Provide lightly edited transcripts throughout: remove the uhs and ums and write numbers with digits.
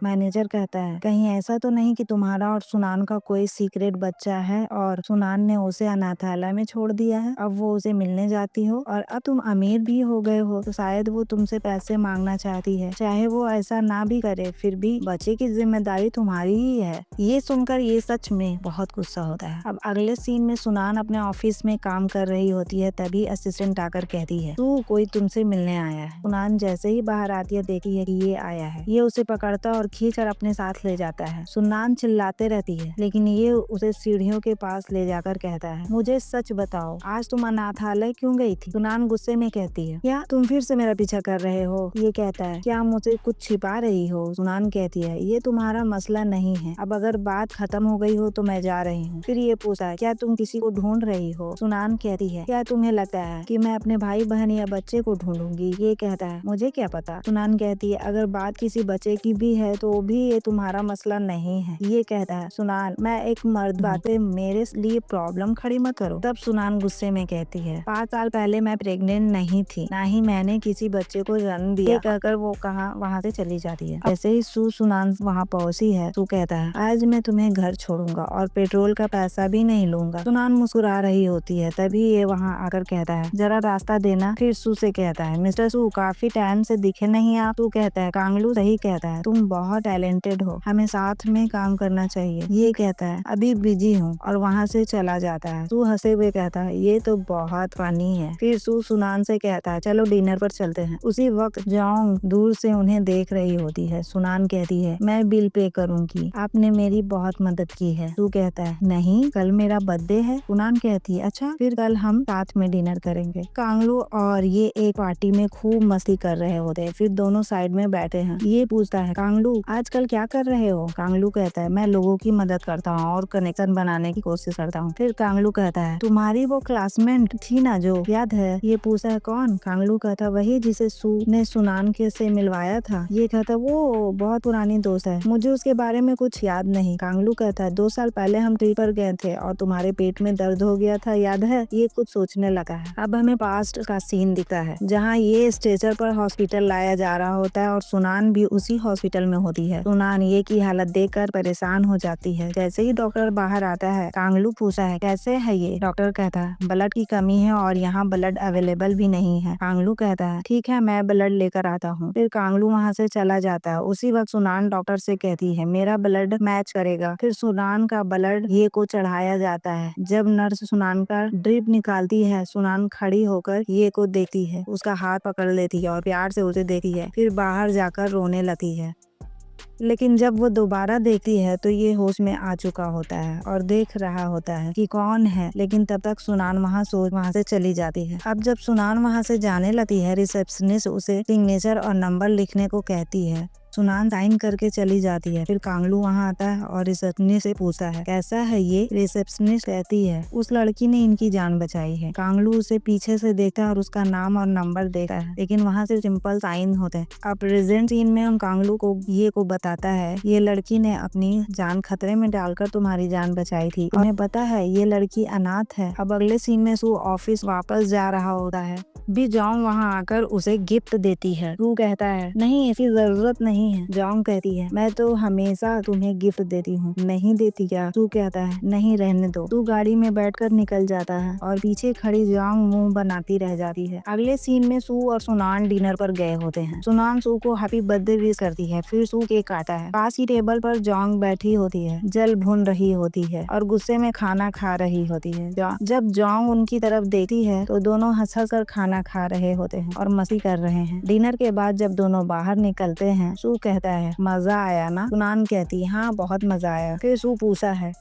Manager कहता है, कहीं ऐसा तो नहीं कि तुम्हारा और सुनान का कोई सीक्रेट बच्चा है और सुनान ने उसे अनाथालय में छोड़ दिया है। अब वो उसे मिलने जाती हो और अब तुम अमीर भी हो गए हो तो शायद वो तुमसे पैसे मांगना चाहती है। चाहे वो ऐसा ना भी करे फिर भी बच्चे की जिम्मेदारी तुम्हारी ही है। ये सुनकर ये सच में बहुत गुस्सा होता है। अब अगले सीन में सुनान अपने ऑफिस में काम कर रही होती है, तभी असिस्टेंट आकर कहती है, तू कोई तुमसे मिलने आया है। सुनान जैसे ही बाहर आती है देखती है कि ये आया है। ये उसे पकड़ता और खींचकर अपने साथ ले जाता है। सुनान चिल्लाते रहती है लेकिन ये उसे सीढ़ियों के पास ले जाकर कहता है, मुझे सच बताओ, आज तुम अनाथालय क्यों गई थी? सुनान गुस्से में कहती है, क्या तुम फिर से मेरा पीछा कर रहे हो? ये कहता है, क्या मुझे कुछ छिपा रही हो? सुनान कहती है, ये तुम्हारा मसला नहीं है। अब अगर बात खत्म हो गई हो तो मैं जा रही हूँ। फिर ये पूछा है, क्या तुम किसी को ढूंढ रही हो? सुनान कहती है, क्या तुम्हें लगता है कि मैं अपने भाई बहन या बच्चे को ढूंढूंगी? ये कहता है, मुझे क्या पता। सुनान कहती है, अगर बात किसी बच्चे की भी है तो भी ये तुम्हारा मसला नहीं है। ये कहता है, सुनान, मैं एक मर्द बातें मेरे लिए प्रॉब्लम खड़ी मत करो। तब सुनान गुस्से में कहती है, 5 साल पहले मैं प्रेग्नेंट नहीं थी, ना ही मैंने किसी बच्चे को जन्म दिया। ये कहकर वो वहाँ से चली जाती है। ऐसे ही सुनान वहाँ पहुँची है। सू कहता है, आज मैं तुम्हें घर छोड़ूंगा और पेट्रोल का पैसा भी नहीं लूंगा। सुनान मुस्कुरा रही होती है, तभी ये वहाँ आकर कहता है, जरा रास्ता देना। फिर सू से कहता है, मिस्टर सू, काफी टाइम से दिखे नहीं आप। सू कहता है, कांगलू सही कहता है, तुम बहुत टैलेंटेड हो, हमें साथ में काम करना चाहिए। ये कहता है, अभी बिजी हूँ, और वहाँ से चला जाता है। सू हंसे हुए कहता है, ये तो बहुत फनी है। फिर सू सुनान से कहता है, चलो डिनर पर चलते हैं। उसी वक्त जोंग दूर से उन्हें देख रही होती है। सुनान कहती है, मैं बिल पे करूंगी, आपने मेरी बहुत मदद की है। सू कहता है, नहीं, कल मेरा बर्थडे है। सुनान कहती है, अच्छा, फिर कल हम साथ में डिनर करेंगे। कांगलू और ये एक पार्टी में खूब मस्ती कर रहे होते हैं। फिर दोनों साइड में बैठे हैं। ये पूछता है, कांगलू, आजकल क्या कर रहे हो? कांगलू कहता है, मैं लोगों की मदद करता हूँ और कनेक्शन बनाने की कोशिश करता हूँ। फिर कांगलू कहता है, तुम्हारी वो क्लासमेट थी ना जो, याद है? ये पूछा है, कौन? कांगलू कहता, वही जिसे सू ने सुनान के से मिलवाया था। ये कहता, वो बहुत पुरानी दोस्त है, मुझे उसके बारे में कुछ याद नहीं। कांगलू कहता है, 2 साल पहले हम ट्रिप पर गए थे और तुम्हारे पेट में दर्द हो गया था, याद है? ये कुछ सोचने लगा है। अब हमें पास्ट का सीन दिखता है जहाँ ये स्ट्रेचर पर हॉस्पिटल लाया जा रहा होता है और सुनान भी उसी हॉस्पिटल में होती है। सुनान ये की हालत देखकर परेशान हो जाती है। जैसे ही डॉक्टर बाहर आता है, कांगलू पूछा है, कैसे है ये? डॉक्टर कहता है, ब्लड की कमी है और यहाँ ब्लड अवेलेबल भी नहीं है। कांगलू कहता है, ठीक है, मैं ब्लड लेकर आता हूँ। फिर कांगलू वहाँ से चला जाता है। उसी वक्त सुनान डॉक्टर से कहती है, मेरा ब्लड मैच करेगा। फिर सुनान का ब्लड ये को चढ़ाया जाता है। जब नर्स सुनान का ड्रिप निकालती है, सुनान खड़ी होकर ये को देखती है, उसका हाथ पकड़ लेती है और प्यार से उसे देखती है। फिर बाहर जाकर रोने लगती है। लेकिन जब वो दोबारा देखती है तो ये होश में आ चुका होता है और देख रहा होता है कि कौन है, लेकिन तब तक सुनान वहाँ से चली जाती है। अब जब सुनान वहाँ से जाने लगती है, रिसेप्शनिस्ट उसे सिग्नेचर और नंबर लिखने को कहती है। सुनान साइन करके चली जाती है। फिर कांगलू वहाँ आता है और रिसेप्शनिस्ट से पूछता है, कैसा है ये? रिसेप्शनिस्ट कहती है, उस लड़की ने इनकी जान बचाई है। कांगलू उसे पीछे से देखता है और उसका नाम और नंबर देखता है, लेकिन वहाँ से सिंपल साइन होते हैं। अब प्रेजेंट सीन में हम कांगलू को ये को बताता है, ये लड़की ने अपनी जान खतरे में डालकर तुम्हारी जान बचाई थी। तुम्हें पता है ये लड़की अनाथ है। अब अगले सीन में सू ऑफिस वापस जा रहा होता है। भी जोंग वहाँ आकर उसे गिफ्ट देती है। सू कहता है, नहीं, ऐसी जरूरत नहीं है। जोंग कहती है, मैं तो हमेशा तुम्हें गिफ्ट देती हूँ। नहीं देती क्या? सू कहता है, नहीं, रहने दो। सू गाड़ी में बैठकर निकल जाता है और पीछे खड़ी जोंग मुंह बनाती रह जाती है। अगले सीन में सू और सुनान डिनर पर गए होते हैं। सुनान सू को हैप्पी बर्थडे विश करती है। फिर सू केक काटा है। पास ही टेबल पर जोंग बैठी होती है, जल भून रही होती है और गुस्से में खाना खा रही होती है। जब जोंग उनकी तरफ देखती है तो दोनों हंस हंस कर खाना खा रहे होते हैं और मस्ती कर रहे हैं। डिनर के बाद जब दोनों बाहर निकलते हैं, सू कहता है, मजा आया ना? सुनान कहती है, हाँ, बहुत मजा आया। फिर सू पूछा है,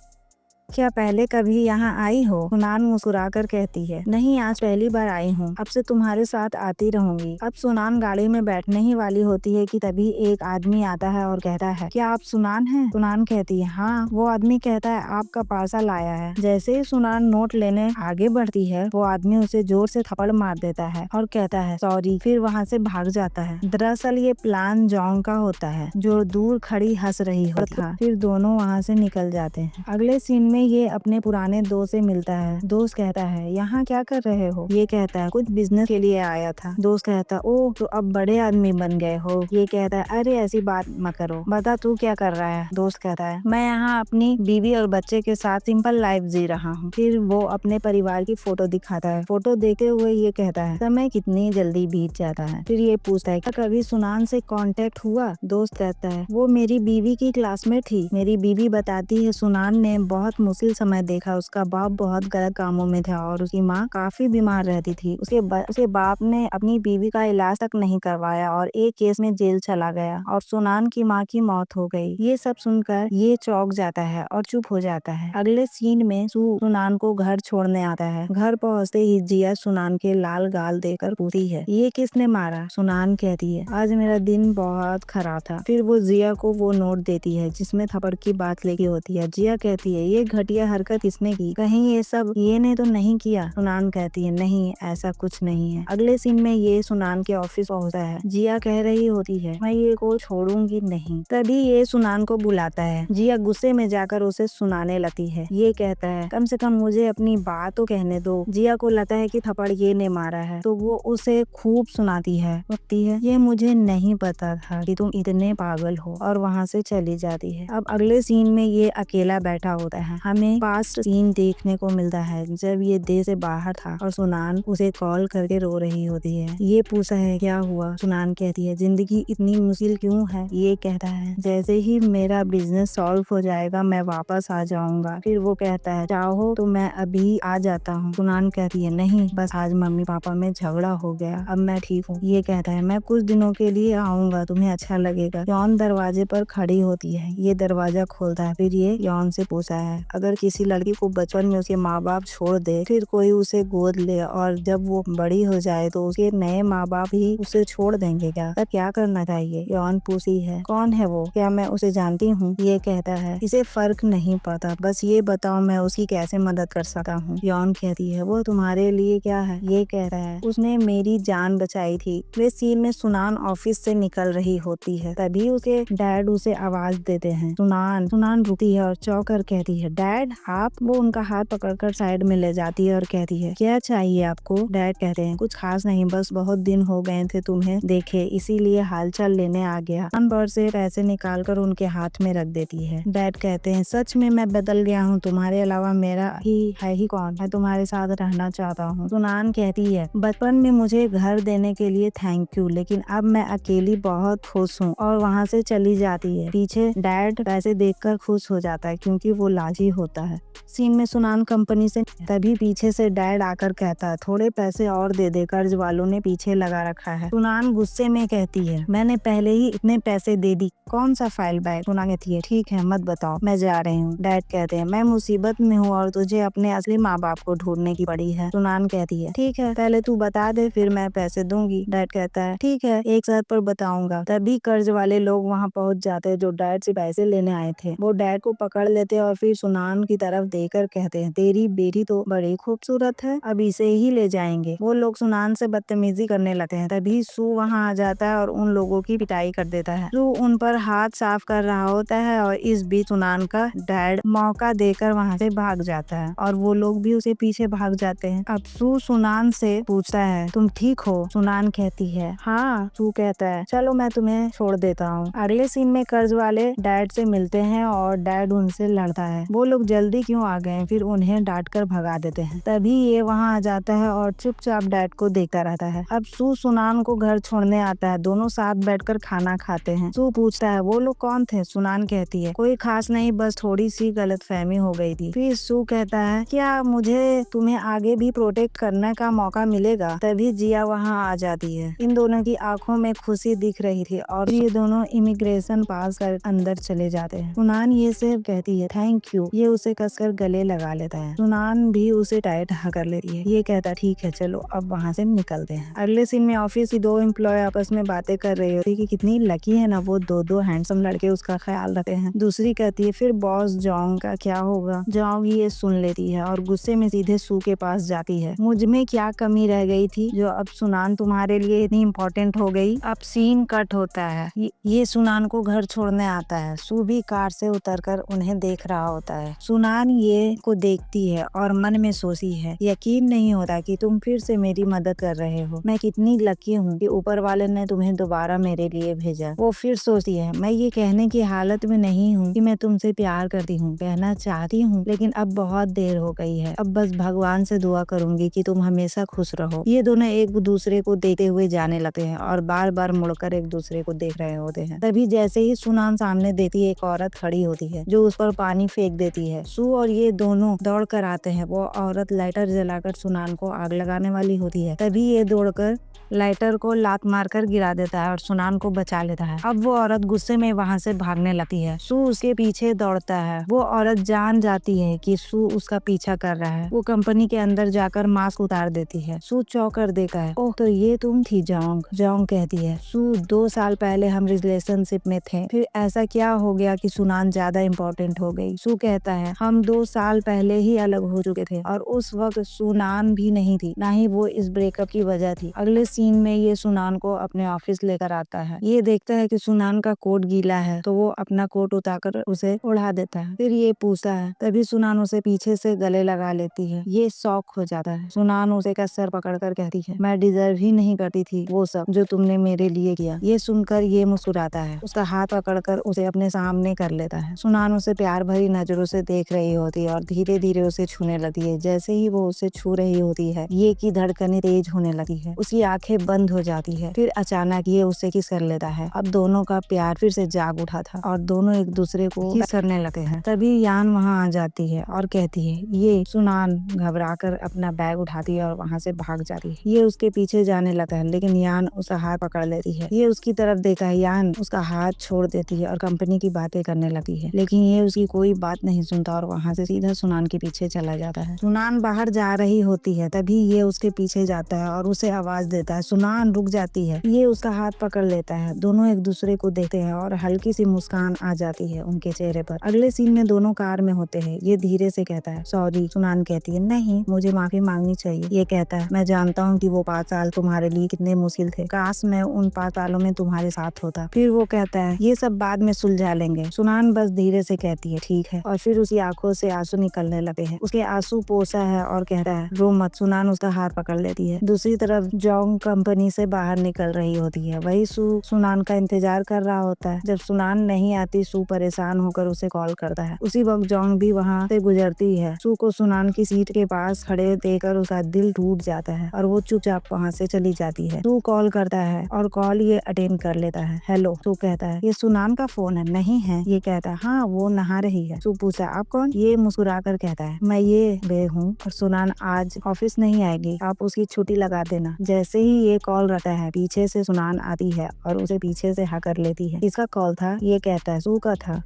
क्या पहले कभी यहाँ आई हो? सुनान मुस्कुराकर कहती है, नहीं, आज पहली बार आई हूँ, अब से तुम्हारे साथ आती रहूंगी। अब सुनान गाड़ी में बैठने ही वाली होती है कि तभी एक आदमी आता है और कहता है, क्या आप सुनान हैं? सुनान कहती है, हाँ। वो आदमी कहता है, आपका पार्सल आया है। जैसे ही सुनान नोट लेने आगे बढ़ती है, वो आदमी उसे जोर से थप्पड़ मार देता है और कहता है, सॉरी, फिर वहाँ से भाग जाता है। दरअसल ये प्लान जोंग का होता है, जो दूर खड़ी हंस रही होती है। फिर दोनों वहाँ से निकल जाते हैं। अगले सीन में में ये अपने पुराने दोस्त से मिलता है। दोस्त कहता है यहाँ क्या कर रहे हो? ये कहता है कुछ बिजनेस के लिए आया था। दोस्त कहता है ओह तो अब बड़े आदमी बन गए हो। ये कहता है अरे ऐसी बात मत करो, बता तू क्या कर रहा है? दोस्त कहता है मैं यहाँ अपनी बीवी और बच्चे के साथ सिंपल लाइफ जी रहा हूँ। फिर वो अपने परिवार की फोटो दिखाता है। फोटो देखते हुए ये कहता है समय कितनी जल्दी बीत जाता है। फिर ये पूछता है क्या कभी सुनान से कांटेक्ट हुआ? दोस्त कहता है वो मेरी बीवी की क्लासमेट थी। मेरी बीवी बताती है सुनान ने बहुत मुश्किल समय देखा। उसका बाप बहुत गलत कामों में था और उसकी माँ काफी बीमार रहती थी। उसके बाप ने अपनी बीवी का इलाज तक नहीं करवाया और एक केस में जेल चला गया और सुनान की माँ की मौत हो गई। ये सब सुनकर ये चौंक जाता है और चुप हो जाता है। अगले सीन में सुनान को घर छोड़ने आता है। घर पहुँचते ही जिया सुनान के लाल गाल देकर पूछती है ये किसने मारा? सुनान कहती है आज मेरा दिन बहुत खराब था। फिर वो जिया को वो नोट देती है जिसमें थप्पड़ की बात लिखी होती है। जिया कहती है ये घटिया हरकत किसने की? कहीं ये सब ये ने तो नहीं किया? सुनान कहती है नहीं ऐसा कुछ नहीं है। अगले सीन में ये सुनान के ऑफिस पहुँचता है। जिया कह रही होती है मैं ये को छोड़ूंगी नहीं। तभी ये सुनान को बुलाता है। जिया गुस्से में जाकर उसे सुनाने लगती है। ये कहता है कम से कम मुझे अपनी बात तो कहने दो। जिया को लगता है कि थप्पड़ ये ने मारा है तो वो उसे खूब सुनाती है। ये मुझे नहीं पता था कि तुम इतने पागल हो और वहाँ से चली जाती है। अब अगले सीन में ये अकेला बैठा होता है। हमें पास्ट सीन देखने को मिलता है जब ये देश से बाहर था और सुनान उसे कॉल करके रो रही होती है। ये पूछा है क्या हुआ? सुनान कहती है जिंदगी इतनी मुश्किल क्यों है? ये कहता है जैसे ही मेरा बिजनेस सॉल्व हो जाएगा मैं वापस आ जाऊंगा। फिर वो कहता है चाहो तो मैं अभी आ जाता हूँ। सुनान कहती है नहीं बस आज मम्मी पापा में झगड़ा हो गया, अब मैं ठीक हूँ। ये कहता है मैं कुछ दिनों के लिए आऊंगा, तुम्हें अच्छा लगेगा। यौन दरवाजे पर खड़ी होती है। ये दरवाजा खोलता है। फिर ये यौन से पूछा है अगर किसी लड़की को बचपन में उसके माँ बाप छोड़ दे फिर कोई उसे गोद ले और जब वो बड़ी हो जाए तो उसके नए माँ बाप ही उसे छोड़ देंगे क्या? तब क्या करना चाहिए? यौन पूछी है कौन है वो? क्या मैं उसे जानती हूँ? ये कहता है इसे फर्क नहीं पड़ता, बस ये बताओ मैं उसकी कैसे मदद कर सकता हूँ। यौन कहती है वो तुम्हारे लिए क्या है? ये कहता है उसने मेरी जान बचाई थी। वे सीन में सुनान ऑफिस से निकल रही होती है। तभी उसके डैड उसे आवाज देते हैं सुनान रुकती है और चौंक कर कहती है डैड आप? वो उनका हाथ पकड़कर साइड में ले जाती है और कहती है क्या चाहिए आपको? डैड कहते हैं कुछ खास नहीं, बस बहुत दिन हो गए थे तुम्हें देखे इसीलिए हालचाल लेने आ गया। पर्स से पैसे निकाल कर उनके हाथ में रख देती है। डैड कहते हैं सच में मैं बदल गया हूँ, तुम्हारे अलावा मेरा ही कौन? मैं तुम्हारे साथ रहना चाहता हूँ। सुनान कहती है बचपन में मुझे घर देने के लिए थैंक यू, लेकिन अब मैं अकेली बहुत खुश हूँ। और वहाँ से चली जाती है। पीछे डैड पैसे देखकर खुश हो जाता है क्योंकि वो लालची होता है। सीन में सुनान कंपनी से तभी पीछे से डैड आकर कहता है थोड़े पैसे और दे दे, कर्ज वालों ने पीछे लगा रखा है। सुनान गुस्से में कहती है मैंने पहले ही इतने पैसे दे दी, कौन सा फाइल बैग? सुनान कहती है ठीक है मत बताओ, मैं जा रही हूँ। डैड कहते हैं मैं मुसीबत में हूँ और तुझे अपने असली माँ बाप को ढूंढने की पड़ी है। सुनान कहती है ठीक है पहले तू बता दे फिर मैं पैसे दूंगी। डैड कहता है ठीक है एक शर्त पर बताऊंगा। तभी कर्ज वाले लोग वहाँ पहुँच जाते हैं जो डैड से पैसे लेने आए थे। वो डैड को पकड़ लेते हैं और फिर सुनान की तरफ देखकर कहते हैं तेरी बेटी तो बड़ी खूबसूरत है, अब इसे ही ले जाएंगे। वो लोग सुनान से बदतमीजी करने लगते हैं। तभी सू वहाँ आ जाता है और उन लोगों की पिटाई कर देता है। सू उन पर हाथ साफ कर रहा होता है और इस बीच सुनान का डैड मौका देकर वहाँ से भाग जाता है और वो लोग भी उसे पीछे भाग जाते हैं। अब सू सुनान से पूछता है तुम ठीक हो? सुनान कहती है हाँ। सू कहता है चलो मैं तुम्हें छोड़ देता हूँ। अगले सीन में कर्ज वाले डैड से मिलते हैं और डैड उनसे लड़ता है। वो लोग जल्दी क्यों आ गए? फिर उन्हें डांट कर भगा देते हैं। तभी ये वहाँ आ जाता है और चुपचाप डैड को देखता रहता है। अब सू सुनान को घर छोड़ने आता है। दोनों साथ बैठकर खाना खाते हैं। सू पूछता है वो लोग कौन थे? सुनान कहती है कोई खास नहीं, बस थोड़ी सी गलतफहमी हो गई थी। फिर सू कहता है क्या मुझे तुम्हें आगे भी प्रोटेक्ट करने का मौका मिलेगा? तभी जिया वहाँ आ जाती है। इन दोनों की आंखों में खुशी दिख रही थी और ये दोनों इमिग्रेशन पास कर अंदर चले जाते हैं। सुनान ये सिर्फ कहती है थैंक यू। ये उसे कसकर गले लगा लेता है। सुनान भी उसे टाइट कर लेती है। ये कहता ठीक है चलो अब वहाँ से निकलते हैं। अगले सीन में ऑफिस की दो एम्प्लॉय आपस में बातें कर रही होती है कि कितनी लकी है ना वो दो हैंडसम लड़के उसका ख्याल रखते हैं। दूसरी कहती है फिर बॉस जॉन्ग का क्या होगा? जॉन्ग ये सुन लेती है और गुस्से में सीधे सू के पास जाती है। मुझ में क्या कमी रह गई थी जो अब सुनान तुम्हारे लिए इतनी इम्पोर्टेंट हो गई? अब सीन कट होता है। ये सुनान को घर छोड़ने आता है। सू भी कार से उतरकर उन्हें देख रहा होता है। है। सुनान ये को देखती है और मन में सोचती है, यकीन नहीं होता कि तुम फिर से मेरी मदद कर रहे हो। मैं कितनी लकी हूँ कि ऊपर वाले ने तुम्हें दोबारा मेरे लिए भेजा। वो फिर सोचती है, मैं ये कहने की हालत में नहीं हूँ कि मैं तुमसे प्यार करती हूँ, कहना चाहती हूँ, लेकिन अब बहुत देर हो गई है। अब बस भगवान से दुआ करूंगी कि तुम हमेशा खुश रहो। ये दोनों एक दूसरे को देखते हुए जाने लगते हैं और बार बार मुड़कर एक दूसरे को देख रहे होते हैं। तभी जैसे ही सुनान सामने देती है, एक औरत खड़ी होती है जो उस पर पानी फेंक देती है। सू और ये दोनों दौड़ कर आते हैं। वो औरत लाइटर जलाकर सुनान को आग लगाने वाली होती है। तभी ये दौड़कर लाइटर को लात मारकर गिरा देता है और सुनान को बचा लेता है। अब वो औरत गुस्से में वहाँ से भागने लगती है। सू उसके पीछे दौड़ता है। वो औरत जान जाती है कि सू उसका पीछा कर रहा है। वो कंपनी के अंदर जाकर मास्क उतार देती है। सू चौंक कर देखा है, ओह तो ये तुम थी जोंग। जोंग कहती है, सू 2 साल पहले हम रिलेशनशिप में थे, फिर ऐसा क्या हो गया कि सुनान ज्यादा इम्पोर्टेंट हो गई। सू कहता है, हम 2 साल पहले ही अलग हो चुके थे और उस वक्त सुनान भी नहीं थी, ना ही वो इस ब्रेकअप की वजह थी। अगले सीन में ये सुनान को अपने ऑफिस लेकर आता है। ये देखता है कि सुनान का कोट गीला है तो वो अपना कोट उतारकर उसे उड़ा देता है। फिर ये पूछता है, तभी सुनान उसे पीछे से गले लगा लेती है। ये शौक हो जाता है। सुनान उसे का सर पकड़कर कहती है, मैं डिजर्व ही नहीं करती थी वो सब जो तुमने मेरे लिए किया। ये सुनकर ये मुस्कुराता है, उसका हाथ पकड़कर उसे अपने सामने कर लेता है। सुनान उसे प्यार भरी नजरों से देख रही होती है और धीरे धीरे उसे छूने लगती है। जैसे ही वो उसे छू रही होती है, ये की धड़कनें तेज होने लगती है, उसकी आंखें बंद हो जाती है। फिर अचानक ये उसे किस कर लेता है। अब दोनों का प्यार फिर से जाग उठा था और दोनों एक दूसरे को किस करने लगे हैं। तभी यान वहाँ आ जाती है और कहती है, ये सुनान घबराकर अपना बैग उठाती है और वहाँ से भाग जाती है। ये उसके पीछे जाने लगा है, लेकिन यान उसका हाथ पकड़ लेती है। ये उसकी तरफ देखा है, यान उसका हाथ छोड़ देती है और कंपनी की बातें करने लगती है, लेकिन ये उसकी कोई बात नहीं सुनता और वहाँ से सीधा सुनान के पीछे चला जाता है। सुनान बाहर जा रही होती है, तभी ये उसके पीछे जाता है और उसे आवाज देता है। सुनान रुक जाती है। ये उसका हाथ पकड़ लेता है। दोनों एक दूसरे को देखते हैं और हल्की सी मुस्कान आ जाती है उनके चेहरे पर। अगले सीन में दोनों कार में होते हैं। ये धीरे से कहता है, सॉरी। सुनान कहती है, नहीं, मुझे माफी मांगनी चाहिए। ये कहता है, मैं जानता हूँ कि वो 5 साल तुम्हारे लिए कितने मुश्किल थे, काश मैं उन 5 सालों में तुम्हारे साथ होता। फिर वो कहता है, ये सब बाद में सुलझा लेंगे। सुनान बस धीरे से कहती है, ठीक है, और फिर उसकी आंखों से आंसू निकलने लगते हैं। उसके आंसू पोंछता है और कहता है, रो मत। सुनान उसका हाथ पकड़ लेती है। दूसरी तरफ जोंग कंपनी से बाहर निकल रही होती है। वही सू सुनान का इंतजार कर रहा होता है। जब सुनान नहीं आती, सू परेशान होकर उसे कॉल करता है। उसी वक्त जोंग भी वहाँ से गुजरती है। सू को सुनान की सीट के पास खड़े देखकर उसका दिल टूट जाता है और वो चुपचाप वहाँ से चली जाती है। सू कॉल करता है और कॉल ये अटेंड कर लेता है। हेलो। सू कहता है, ये सुनान का फोन है। नहीं है। ये कहता है, हाँ, वो नहा रही है। सू पूछा, आप कौन? ये मुस्कुराकर कहता है, मैं ये बे हूँ और सुनान आज ऑफिस नहीं आएगी, आप उसकी छुट्टी लगा देना। जैसे ही ये कॉल रहता है, पीछे से सुनान आती है और उसे पीछे से हाँ कर लेती है। किसका कॉल था? ये कहता है, सू का था।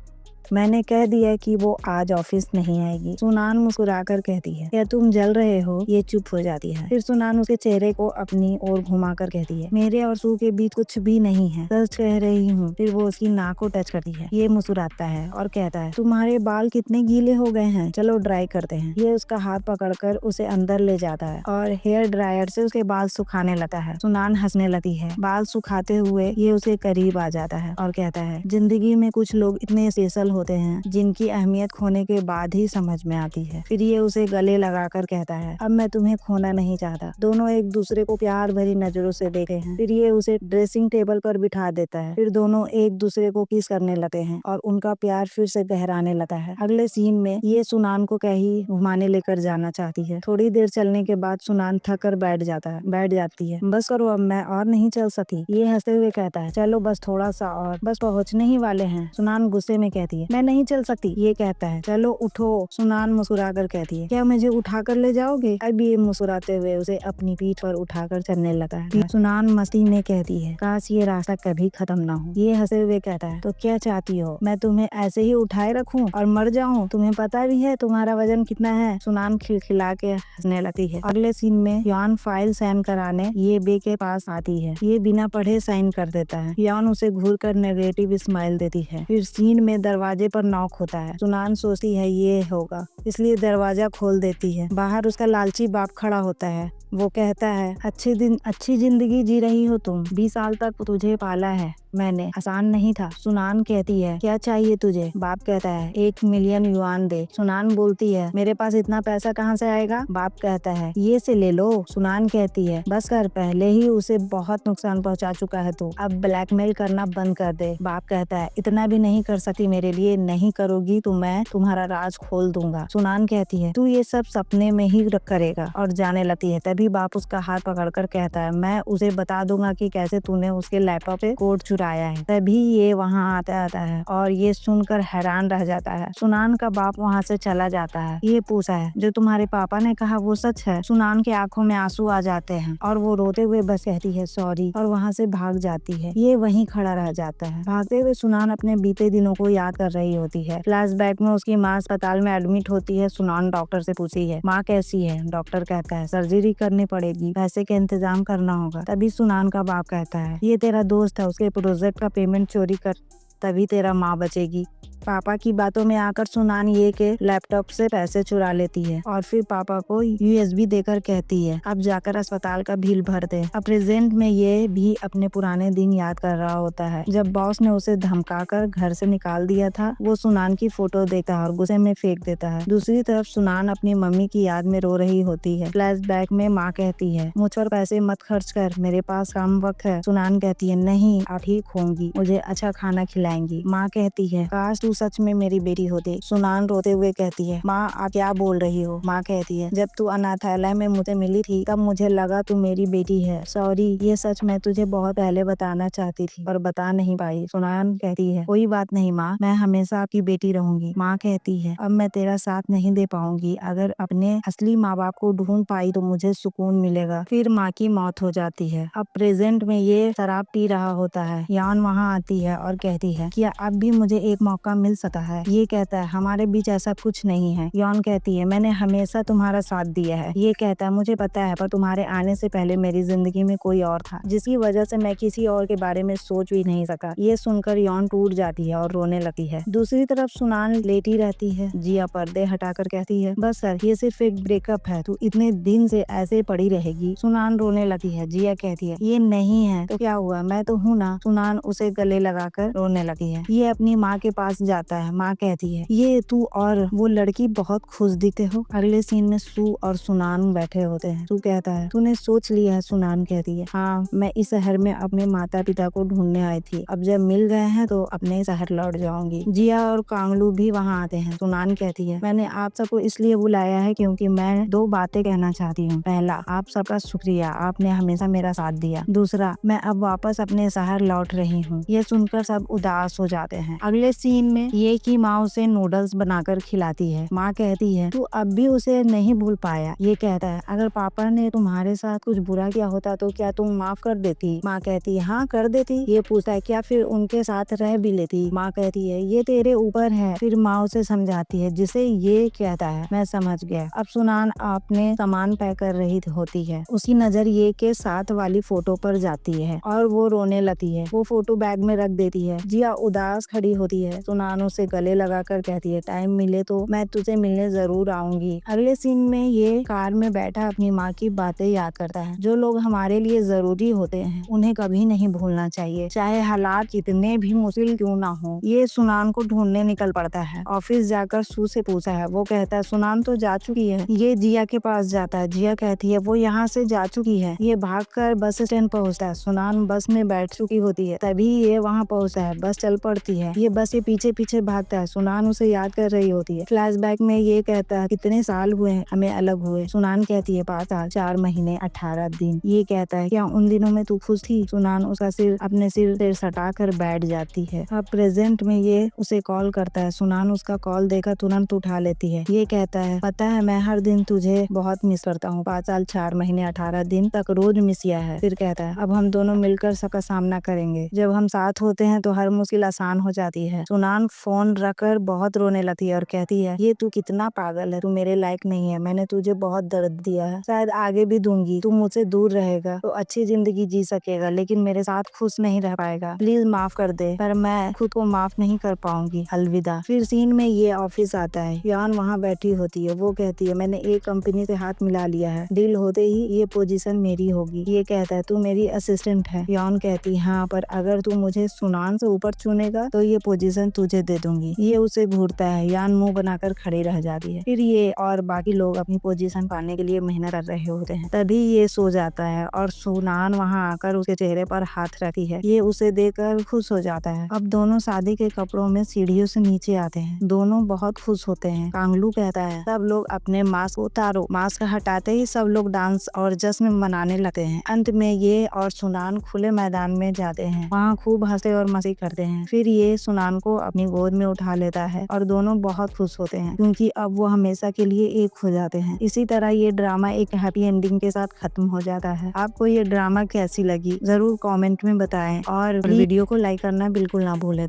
मैंने कह दिया कि वो आज ऑफिस नहीं आएगी। सुनान मुस्कुराकर कहती है, क्या तुम जल रहे हो? ये चुप हो जाती है। फिर सुनान उसके चेहरे को अपनी ओर घुमाकर कहती है, मेरे और सू के बीच कुछ भी नहीं है, सच कह रही हूँ। फिर वो उसकी नाक को टच करती है। ये मुस्कुराता है और कहता है, तुम्हारे बाल कितने गीले हो गए हैं, चलो ड्राई करते हैं। ये उसका हाथ पकड़कर उसे अंदर ले जाता है और हेयर ड्रायर से उसके बाल सुखाने लगता है। सुनान हंसने लगती है। बाल सुखाते हुए ये उसके करीब आ जाता है और कहता है, जिंदगी में कुछ लोग इतने स्पेशल होते हैं जिनकी अहमियत खोने के बाद ही समझ में आती है। फिर ये उसे गले लगाकर कहता है, अब मैं तुम्हें खोना नहीं चाहता। दोनों एक दूसरे को प्यार भरी नजरों से देखते हैं। फिर ये उसे ड्रेसिंग टेबल पर बिठा देता है। फिर दोनों एक दूसरे को किस करने लगते हैं और उनका प्यार फिर से गहराने लगा है। अगले सीन में ये सुनान को कहीं घुमाने लेकर जाना चाहती है। थोड़ी देर चलने के बाद सुनान थक कर बैठ जाती है। बस करो, अब मैं और नहीं चल सकती। ये हंसते हुए कहता है, चलो बस थोड़ा सा और, बस पहुँचने ही वाले हैं। सुनान गुस्से में कहती है, मैं नहीं चल सकती। ये कहता है, चलो उठो। सुनान मुस्कुराकर कहती है, क्या मुझे उठाकर ले जाओगे? अब ये मुस्कुराते हुए उसे अपनी पीठ पर उठाकर चलने लगा है। सुनान मस्ती में कहती है, काश ये रास्ता कभी खत्म ना हो। ये हंसते हुए कहता है, तो क्या चाहती हो, मैं तुम्हें ऐसे ही उठाए रखूं और मर जाऊं? तुम्हें पता भी है तुम्हारा वजन कितना है? सुनान खिलखिला के हंसने लगती है। अगले सीन में यान फाइल साइन कराने ये बे के पास आती है। ये बिना पढ़े साइन कर देता है। यान उसे घूर कर नेगेटिव स्माइल देती है। फिर सीन में दरवाजे पर नॉक होता है। सुनान सोचती है ये होगा, इसलिए दरवाजा खोल देती है। बाहर उसका लालची बाप खड़ा होता है। वो कहता है, अच्छी जिंदगी जी रही हो तुम, 20 साल तक तुझे पाला है, मैंने, आसान नहीं था। सुनान कहती है क्या चाहिए तुझे? बाप कहता है 1 मिलियन युआन दे। सुनान बोलती है मेरे पास इतना पैसा कहाँ से आएगा? बाप कहता है ये से ले लो। सुनान कहती है बस कर, पहले ही उसे बहुत नुकसान पहुँचा चुका है तू, अब ब्लैकमेल करना बंद कर दे। बाप कहता है इतना भी नहीं कर सकती मेरे लिए, नहीं करोगी तो मैं तुम्हारा राज खोल दूंगा। सुनान कहती है तू ये सब सपने में ही करेगा, और जाने लगती है। तभी बाप उसका हाथ पकड़कर कहता है मैं उसे बता दूंगा कि कैसे तूने उसके लैपटॉप से कोड चुराया है। तभी ये वहाँ आता है और ये सुनकर हैरान रह जाता है। सुनान का बाप वहाँ से चला जाता है। ये पूछा है जो तुम्हारे पापा ने कहा वो सच है? सुनान के आंखों में आंसू आ जाते हैं और वो रोते हुए बस कहती है सॉरी, और वहाँ से भाग जाती है। ये वहीं खड़ा रह जाता है। भागते हुए सुनान अपने बीते दिनों को याद कर रही होती है। फ्लैशबैक में उसकी माँ अस्पताल में एडमिट होती है। सुनान डॉक्टर से पूछती है माँ कैसी है? डॉक्टर कहता है सर्जरी करनी पड़ेगी, पैसे का इंतजाम करना होगा। तभी सुनान का बाप कहता है ये तेरा दोस्त है, उसके प्रोजेक्ट का पेमेंट चोरी कर, तभी तेरा माँ बचेगी। पापा की बातों में आकर सुनान ये के लैपटॉप से पैसे चुरा लेती है और फिर पापा को यूएसबी देकर कहती है अब जाकर अस्पताल का बिल भर दे। अब प्रेजेंट में ये भी अपने पुराने दिन याद कर रहा होता है जब बॉस ने उसे धमकाकर घर से निकाल दिया था। वो सुनान की फोटो देखता है और गुस्से में फेंक देता है। दूसरी तरफ सुनान अपनी मम्मी की याद में रो रही होती है। फ्लैशबैक में माँ कहती है मुझ पर पैसे मत खर्च कर, मेरे पास कम वक्त है। सुनान कहती है नहीं, आप ठीक होंगी, मुझे अच्छा खाना खिलाएंगी। माँ कहती है काश तू सच में मेरी बेटी होती। सुनान रोते हुए कहती है माँ आप क्या बोल रही हो? माँ कहती है जब तू अनाथालय में मुझे मिली थी तब मुझे लगा तू मेरी बेटी है। सॉरी, ये सच मैं तुझे बहुत पहले बताना चाहती थी पर बता नहीं पाई। सुनान कहती है कोई बात नहीं माँ, मैं हमेशा आपकी बेटी रहूंगी। माँ कहती है अब मैं तेरा साथ नहीं दे पाऊंगी, अगर अपने असली माँ बाप को ढूंढ पाई तो मुझे सुकून मिलेगा। फिर माँ की मौत हो जाती है। अब प्रेजेंट में ये शराब पी रहा होता है। यान वहाँ आती है और कहती है क्या अब भी मुझे एक मौका मिल सकता है? ये कहता है हमारे बीच ऐसा कुछ नहीं है। यॉन कहती है मैंने हमेशा तुम्हारा साथ दिया है। ये कहता है मुझे पता है पर तुम्हारे आने से पहले मेरी जिंदगी में कोई और था जिसकी वजह से मैं किसी और के बारे में सोच भी नहीं सका। ये सुनकर यॉन टूट जाती है और रोने लगती है। दूसरी तरफ सुनान लेटी रहती है। जिया पर्दे हटाकर कहती है बस सर ये सिर्फ एक ब्रेकअप है, तू इतने दिन से ऐसे पड़ी रहेगी। सुनान रोने लगती है। जिया कहती है ये नहीं है तो क्या हुआ, मैं तो हूँ ना। सुनान उसे गले लगाकर रोने लगती है। ये अपनी माँ के पास जाता है। माँ कहती है ये तू और वो लड़की बहुत खुश दिखते हो। अगले सीन में सू और सुनान बैठे होते हैं। सू कहता है तूने सोच लिया है? सुनान कहती है हाँ, मैं इस शहर में अपने माता पिता को ढूंढने आई थी, अब जब मिल गए हैं तो अपने शहर लौट जाऊंगी। जिया और कांगलू भी वहाँ आते हैं। सुनान कहती है मैंने आप सबको इसलिए बुलाया है क्योंकि मैं 2 बातें कहना चाहती हूँ। पहला, आप सबका शुक्रिया, आपने हमेशा मेरा साथ दिया। दूसरा, मैं अब वापस अपने शहर लौट रही हूँ। ये सुनकर सब उदास हो जाते हैं। अगले सीन में ये की माँ उसे नूडल्स बनाकर खिलाती है। माँ कहती है तू अब भी उसे नहीं भूल पाया। ये कहता है अगर पापा ने तुम्हारे साथ कुछ बुरा किया होता तो क्या तुम माफ कर देती? माँ कहती है हाँ कर देती। ये पूछता है क्या फिर उनके साथ रह भी लेती? माँ कहती है ये तेरे ऊपर है। फिर माँ उसे समझाती है जिसे ये कहता है मैं समझ गया। अब सुनान अपने सामान पैक कर रही होती है। उसकी नजर ये के साथ वाली फोटो पर जाती है और वो रोने लगती है। वो फोटो बैग में रख देती है। जिया उदास खड़ी होती है। सुनान उसे गले लगाकर कहती है टाइम मिले तो मैं तुझे मिलने जरूर आऊंगी। अगले सीन में ये कार में बैठा अपनी माँ की बातें याद करता है। जो लोग हमारे लिए जरूरी होते हैं उन्हें कभी नहीं भूलना चाहिए, चाहे हालात कितने भी मुश्किल क्यों ना हो। ये सुनान को ढूंढने निकल पड़ता है। ऑफिस जाकर सू से पूछा है। वो कहता है सुनान तो जा चुकी है। ये जिया के पास जाता है। जिया कहती है वो यहाँ से जा चुकी है। ये भागकर बस स्टैंड पहुँचता है। सुनान बस में बैठ चुकी होती है। तभी ये वहाँ पहुँचता है। बस चल पड़ती है। ये बस के पीछे पीछे भागता है। सुनान उसे याद कर रही होती है। फ्लैशबैक में ये कहता है कितने साल हुए हैं हमें अलग हुए? सुनान कहती है 5 साल 4 महीने 18 दिन। ये कहता है क्या उन दिनों में तू खुश थी? सुनान उसका सिर अपने सिर से सटा कर बैठ जाती है। अब प्रेजेंट में ये उसे कॉल करता है। सुनान उसका कॉल देखकर तुरंत उठा लेती है। ये कहता है पता है मैं हर दिन तुझे बहुत मिस करता हूँ। 5 साल 4 महीने 18 दिन तक रोज मिस किया है। फिर कहता है अब हम दोनों मिलकर सबका सामना करेंगे। जब हम साथ होते हैं तो हर मुश्किल आसान हो जाती है। सुनान सुनान फोन रखकर बहुत रोने लगती है और कहती है, ये तू कितना पागल है, तू मेरे लायक नहीं है, मैंने तुझे बहुत दर्द दिया है, शायद आगे भी दूंगी, तू मुझसे दूर रहेगा तो अच्छी जिंदगी जी सकेगा, लेकिन मेरे साथ खुश नहीं रह पाएगा, प्लीज माफ कर दे, पर मैं खुद को माफ नहीं कर पाऊंगी, अलविदा। फिर सीन में ये ऑफिस आता है, यान वहाँ बैठी होती है, वो कहती है, मैंने एक कंपनी से हाथ मिला लिया है, डील होते ही ये पोजीशन मेरी होगी। ये कहता है, तू मेरी असिस्टेंट है। यान कहती, हाँ, पर अगर तू मुझे सुनान से ऊपर चुनेगा तो ये पोजीशन तुझे दे दूंगी। ये उसे घूरता है, यान मुंह बनाकर खड़ी रह जाती है। फिर ये और बाकी लोग अपनी पोजीशन पाने के लिए मेहनत कर रहे होते हैं, तभी ये सो जाता है और सुनान वहाँ आकर उसके चेहरे पर हाथ रखती है। ये उसे देखकर खुश हो जाता है। अब दोनों शादी के कपड़ों में सीढ़ियों से नीचे आते हैं, दोनों बहुत खुश होते हैं। कांगलू कहता है, सब लोग अपने मास्क उतारो। मास्क हटाते ही सब लोग डांस और जश्न मनाने लगते हैं। अंत में ये और सुनान खुले मैदान में जाते हैं, वहाँ खूब हंसे और मस्ती करते हैं। फिर ये सुनान को अपनी गोद में उठा लेता है और दोनों बहुत खुश होते हैं, क्योंकि अब वो हमेशा के लिए एक हो जाते हैं। इसी तरह ये ड्रामा एक हैप्पी एंडिंग के साथ खत्म हो जाता है। आपको ये ड्रामा कैसी लगी जरूर कमेंट में बताएं और वीडियो को लाइक करना बिल्कुल ना भूलें।